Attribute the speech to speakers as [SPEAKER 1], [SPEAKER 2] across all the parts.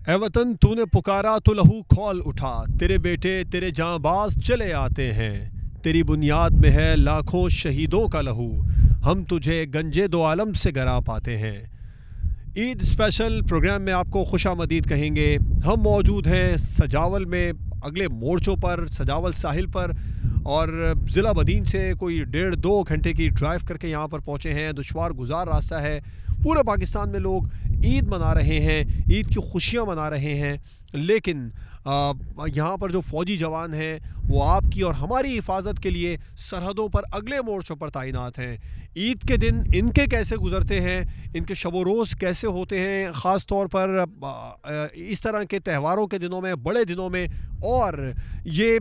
[SPEAKER 1] اے وطن تو نے پکارا تو لہو کھول اٹھا، تیرے بیٹے تیرے جاں چلے آتے ہیں، تیری بنیاد میں ہے لاکھوں شہیدوں کا لہو، ہم تجھے گنجے دو عالم سے گراں پاتے ہیں۔ عید اسپیشل پروگرام میں آپ کو خوش آمدید کہیں گے۔ ہم موجود ہیں سجاول میں، اگلے مورچوں پر، سجاول ساحل پر، اور ضلع بدین سے کوئی 1.5-2 گھنٹے کی ڈرائیو کر کے یہاں پر پہنچے ہیں۔ دشوار گزار راستہ ہے۔ پورے پاکستان میں لوگ عید منا رہے ہیں، عید کی خوشیاں منا رہے ہیں، لیکن یہاں پر جو فوجی جوان ہیں وہ آپ کی اور ہماری حفاظت کے لیے سرحدوں پر اگلے مورچوں پر تعینات ہیں۔ عید کے دن ان کے کیسے گزرتے ہیں، ان کے شب و روز کیسے ہوتے ہیں، خاص طور پر اس طرح کے تہواروں کے دنوں میں، بڑے دنوں میں، اور یہ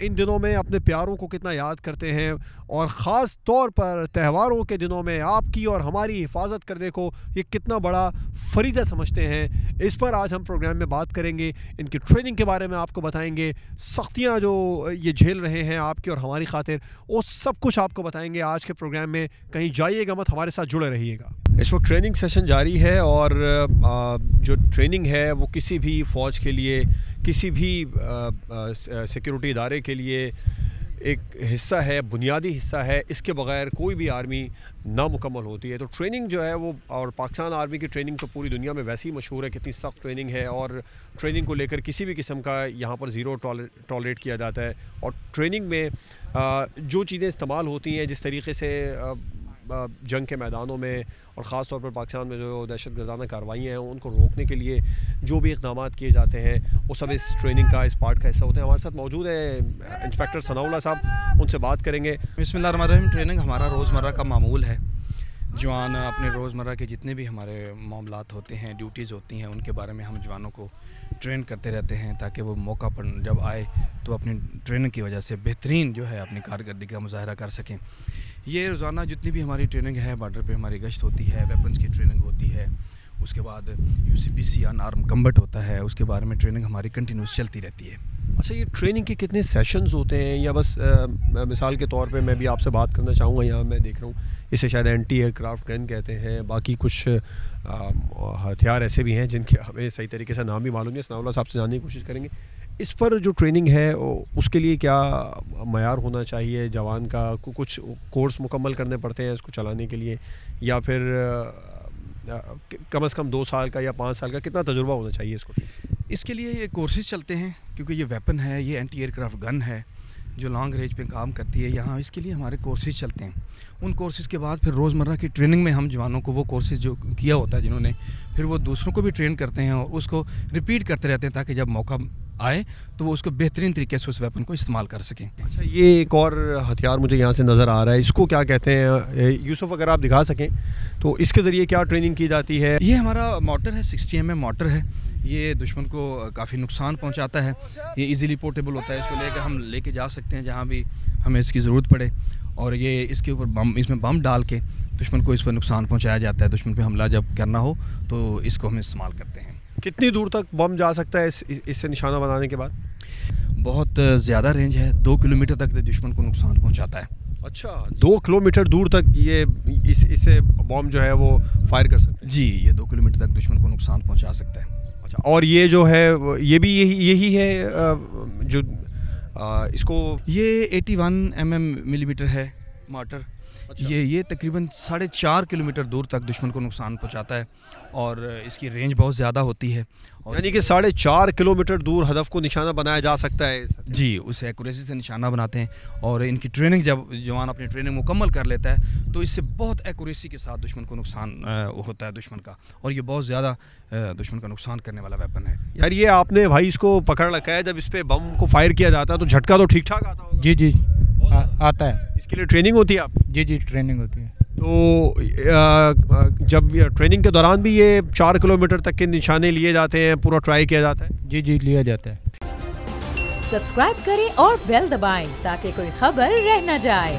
[SPEAKER 1] ان دنوں میں اپنے پیاروں کو کتنا یاد کرتے ہیں، اور خاص طور پر تہواروں کے دنوں میں آپ کی اور ہماری حفاظت کرنے کو یہ کتنا بڑا فریضہ سمجھتے ہیں، اس پر آج ہم پروگرام میں بات کریں گے۔ ان کی ٹریننگ کے بارے میں آپ کو بتائیں گے، سختیاں جو یہ جھیل رہے ہیں آپ کی اور ہماری خاطر، وہ سب کچھ آپ کو بتائیں گے آج کے پروگرام میں۔ کہیں جائیے گا مت، ہمارے ساتھ جڑے رہیے گا۔ اس وقت ٹریننگ سیشن جاری ہے، اور جو ٹریننگ ہے وہ کسی بھی فوج کے لیے، کسی بھی سیکیورٹی ادارے کے لیے ایک حصہ ہے، بنیادی حصہ ہے۔ اس کے بغیر کوئی بھی آرمی نامکمل ہوتی ہے۔ تو ٹریننگ جو ہے وہ، اور پاکستان آرمی کی ٹریننگ تو پوری دنیا میں ویسے ہی مشہور ہے، کتنی سخت ٹریننگ ہے، اور ٹریننگ کو لے کر کسی بھی قسم کا یہاں پر زیرو ٹالریٹ کیا جاتا ہے۔ اور ٹریننگ میں جو چیزیں استعمال ہوتی ہیں، جس طریقے سے جنگ کے میدانوں میں اور خاص طور پر پاکستان میں جو دہشت گردانہ کارروائیاں ہیں ان کو روکنے کے لیے جو بھی اقدامات کیے جاتے ہیں وہ سب اس ٹریننگ کا، اس پارٹ کا حصہ ہوتے ہیں۔ ہمارے ساتھ موجود ہیں انسپیکٹر ثناء اللہ صاحب، ان سے بات کریں گے۔
[SPEAKER 2] بسم اللہ الرحمن الرحیم۔ ٹریننگ ہمارا روزمرہ کا معمول ہے۔ جوان اپنے روزمرہ کے جتنے بھی ہمارے معاملات ہوتے ہیں، ڈیوٹیز ہوتی ہیں، ان کے بارے میں ہم جوانوں کو ٹرین کرتے رہتے ہیں تاکہ وہ موقع پر جب آئے تو اپنی ٹریننگ کی وجہ سے بہترین جو ہے اپنی کارکردگی کا مظاہرہ کر سکیں۔ یہ روزانہ جتنی بھی ہماری ٹریننگ ہے، بارڈر پہ ہماری گشت ہوتی ہے، ویپنز کی ٹریننگ ہوتی ہے، اس کے بعد UCPC ان آرم کمبٹ ہوتا ہے، اس کے بارے میں ٹریننگ ہماری کنٹینیوس چلتی رہتی ہے۔
[SPEAKER 1] اچھا، یہ ٹریننگ کے کتنے سیشنز ہوتے ہیں، یا بس مثال کے طور پہ میں بھی آپ سے بات کرنا چاہوں گا، یہاں میں دیکھ رہا ہوں اسے شاید اینٹی ایئر کرافٹ گن کہتے ہیں، باقی کچھ ہتھیار ایسے بھی ہیں جن کے ہمیں صحیح طریقے سے نام بھی معلوم نہیں، ثناء اللہ صاحب سے جاننے کی کوشش کریں گے۔ اس پر جو ٹریننگ ہے اس کے لیے کیا معیار ہونا چاہیے جوان کا؟ کچھ کورس مکمل کرنے پڑتے ہیں اس کو چلانے کے لیے، یا پھر کم از کم 2 سال کا یا 5 سال کا کتنا تجربہ ہونا چاہیے اس کو؟
[SPEAKER 2] اس کے لیے یہ کورسز چلتے ہیں، کیونکہ یہ ویپن ہے، یہ اینٹی ایئر کرافٹ گن ہے جو لانگ رینج پہ کام کرتی ہے یہاں، اس کے لیے ہمارے کورسز چلتے ہیں۔ ان کورسز کے بعد پھر روزمرہ کی ٹریننگ میں ہم جوانوں کو وہ کورسز جو کیا ہوتا ہے جنہوں نے، پھر وہ دوسروں کو بھی ٹرین کرتے ہیں اور اس کو ریپیٹ کرتے رہتے ہیں تاکہ جب موقع آئے تو وہ اس کو بہترین طریقے سے اس ویپن کو استعمال کر سکیں۔
[SPEAKER 1] اچھا، یہ ایک اور ہتھیار مجھے یہاں سے نظر آ رہا ہے، اس کو کیا کہتے ہیں یوسف؟ اگر آپ دکھا سکیں تو اس کے ذریعے کیا ٹریننگ کی جاتی ہے؟
[SPEAKER 2] یہ ہمارا موٹر ہے، 60 mm موٹر ہے۔ یہ دشمن کو کافی نقصان پہنچاتا ہے، یہ ایزیلی پورٹیبل ہوتا ہے، اس کو لے کے ہم لے کے جا سکتے ہیں جہاں بھی ہمیں اس کی ضرورت پڑے، اور یہ اس کے اوپر بم، اس میں بم ڈال کے دشمن کو اس پر نقصان پہنچایا جاتا ہے۔ دشمن پہ حملہ جب کرنا ہو تو اس کو ہم استعمال کرتے ہیں۔
[SPEAKER 1] کتنی دور تک بم جا سکتا ہے اس سے نشانہ بنانے کے بعد؟
[SPEAKER 2] بہت زیادہ رینج ہے، 2 کلومیٹر تک دشمن کو نقصان پہنچاتا ہے۔
[SPEAKER 1] اچھا، 2 کلومیٹر دور تک یہ اس سے بم جو ہے وہ فائر کر سکتا ہے؟
[SPEAKER 2] جی، یہ 2 کلومیٹر تک دشمن کو نقصان پہنچا سکتا ہے۔
[SPEAKER 1] اچھا، اور یہ جو ہے یہ بھی یہی ہے جو اس کو، یہ
[SPEAKER 2] 81 mm ہے موٹر۔ یہ تقریباً 4.5 کلومیٹر دور تک دشمن کو نقصان پہنچاتا ہے، اور اس کی رینج بہت زیادہ ہوتی ہے،
[SPEAKER 1] یعنی کہ 4.5 کلومیٹر دور ہدف کو نشانہ بنایا جا سکتا ہے۔
[SPEAKER 2] جی، اسے ایکوریسی سے نشانہ بناتے ہیں، اور ان کی ٹریننگ جب جوان اپنی ٹریننگ مکمل کر لیتا ہے تو اس سے بہت ایکوریسی کے ساتھ دشمن کو نقصان ہوتا ہے دشمن کا، اور یہ بہت زیادہ دشمن کا نقصان کرنے والا ویپن ہے۔
[SPEAKER 1] یار یہ آپ نے بھائی اس کو پکڑ رکھا ہے، جب اس پہ بم کو فائر کیا جاتا ہے تو جھٹکا تو ٹھیک ٹھاک آتا ہوگا؟
[SPEAKER 3] جی جی آتا ہے۔
[SPEAKER 1] اس کے لیے ٹریننگ ہوتی ہے آپ؟
[SPEAKER 3] جی جی ٹریننگ ہوتی ہے۔
[SPEAKER 1] تو جب ٹریننگ کے دوران بھی یہ 4 کلومیٹر تک کے نشانے لیے جاتے ہیں، پورا ٹرائی کیا جاتا ہے؟
[SPEAKER 3] جی جی لیا جاتا ہے۔
[SPEAKER 4] سبسکرائب کریں اور بیل دبائیں تاکہ کوئی خبر رہ نہ جائے۔